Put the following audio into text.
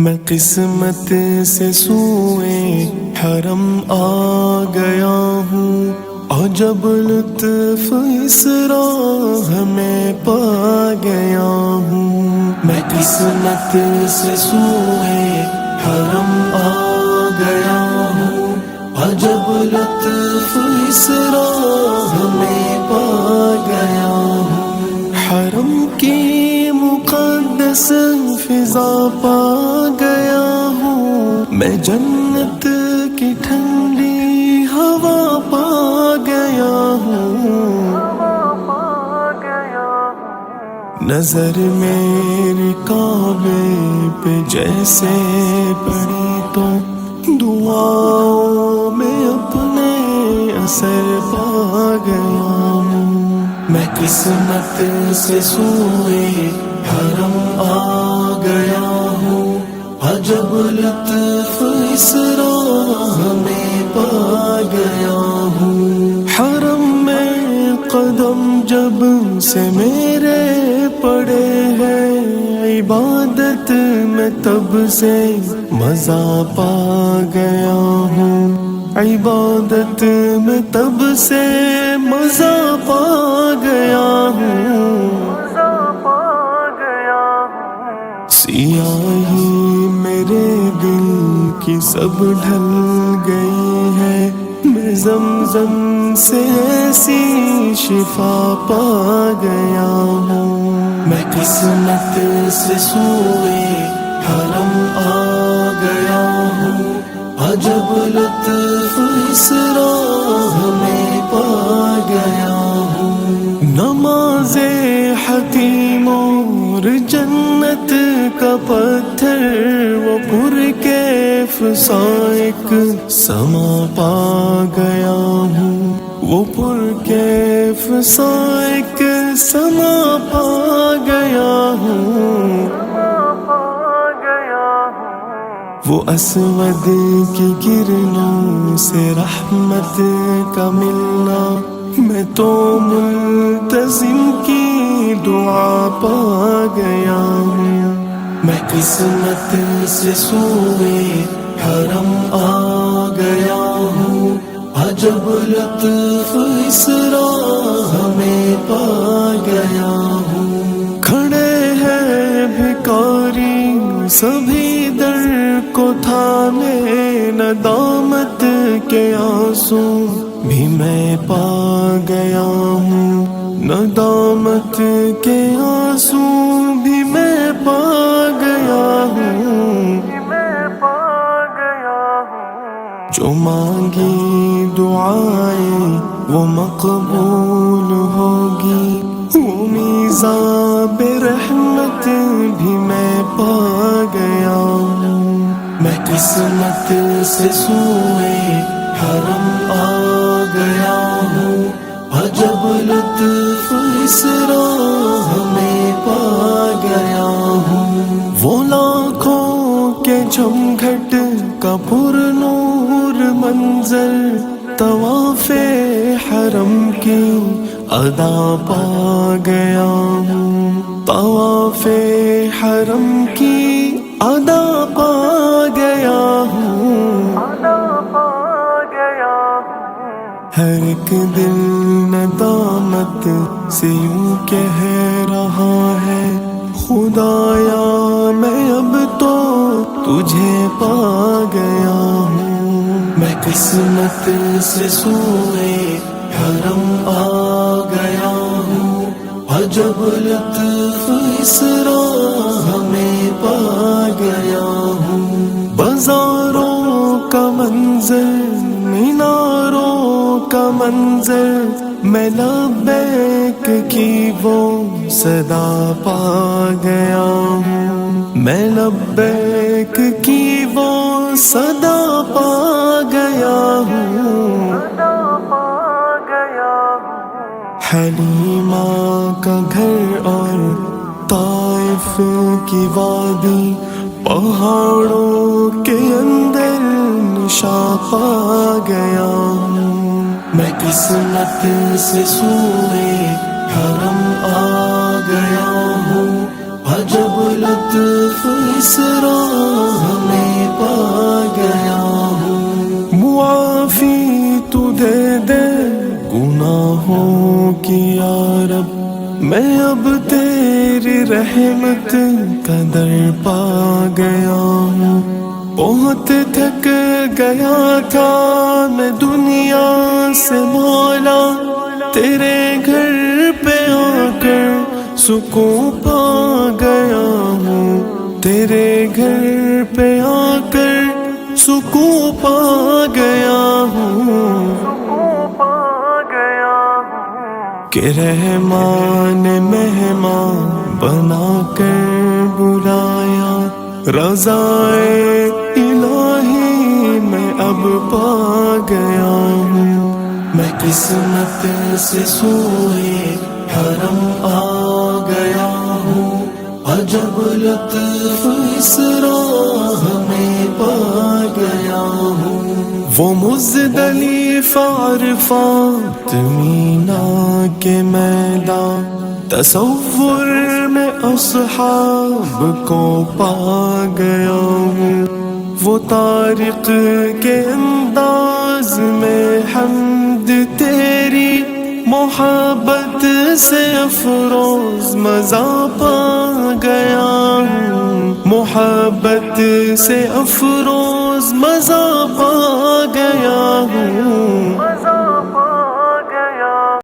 میں قسمت سے سوئے حرم آ گیا ہوں، عجب لطف اس راہ میں پا گیا ہوں۔ میں قسمت سے سوئے حرم آ گیا ہوں، عجب لطف اس راہ میں پا گیا ہوں۔ حرم کی مقدس فضا پا گیا ہوں، میں جنت کی ٹھنڈی ہوا پا گیا ہوں۔ نظر میری کعبے پہ جیسے پڑی تو دعاؤں میں اپنے اثر پا گیا ہوں۔ میں قسمت سے سوئے حرم آ گیا ہوں، عجب لطف اس راہ میں پا گیا ہوں۔ حرم میں قدم جب سے میرے پڑے ہیں، عبادت میں تب سے مزہ پا گیا ہوں۔ عبادت میں تب سے مزہ پا گیا ہوں۔ سیاہی میرے دل کی سب ڈھل گئی ہے، میں زمزم سے ایسی شفا پا گیا ہوں۔ میں قسمت سے سوئے حرم آ گیا ہوں، عجب لطف اس راہ میں پا گیا ہوں۔ نماز حتیم اور جنت کا پتھر وہ پرکیف سائق سما پا گیا ہوں، وہ پرکیف سائق سما پا گیا ہوں۔ وہ اسود کی کرنوں سے رحمت کا ملنا، میں تو ملتزم کی دعا پا گیا ہوں۔ میں قسمت سے سوئے حرم آ گیا ہوں، عجب لطف اس راہ میں پا گیا ہوں۔ کھڑے ہیں بھکاری سبھی در کو تھامے، ندامت کے آنسو بھی میں پا گیا ہوں، ندامت کے آنسو بھی میں پا گیا ہوں۔ جو مانگی دعائیں وہ مقبول ہوگی، وہ میزاب رحمت بھی میں پا گیا ہوں۔ میں قسمت سے سوئے حرم آ گیا ہوں، عجب لطف اس راہ میں پا گیا ہوں۔ وہ لاکھوں کے جھمگھٹ کا پر نور منظر، طواف حرم کی ادا پا گیا ہوں، طواف حرم کی ادا پا گیا ہوں۔ ہر ایک دل ندامت سے یوں کہہ رہا ہے، خدایا میں اب تو تجھے پا گیا ہوں۔ میں قسمت سے سوئے حرم آ گیا ہوں، عجب لطف اس راہ میں پا گیا ہوں۔ بازاروں کا منظر، میناروں کا منظر، میں لبیک کی وہ صدا پا گیا ہوں، میں لبیک کی وہ صدا پا گیا ہوں۔ حلیمہ کا گھر اور طائف کی وادی، پہاڑوں کے اندر نشا پا گیا ہوں۔ میں قسمت سے سوئے حرم آ گیا ہوں، عجب لطف لطف اس راہ میں پا گیا ہوں، معافی تو دے دے گناہوں کی یا رب، میں اب تیری رحمت کا در پا گیا ہوں، بہت تھک گیا تھا میں دنیا سے مولا، تیرے گھر پہ آ کر سکون پا گیا ہوں، تیرے گھر پہ آ کر سکون پا گیا ہوں، کہ رحمان مہمان بنا کر بلایا، رضائے الہی میں اب پا گیا ہوں، میں قسمت سے سوئے حرم آ گیا ہوں، عجب لطف اس راہ میں پا گیا ہوں، وہ مزدلفہ عرفات مینا کے میدان، تصور میں اصحاب کو پا گیا ہوں، وہ طارق کے انداز میں حمد تیری محبت سے افروز مزہ پا گیا ہوں، محبت سے افروز مزہ پا گیا ہوں،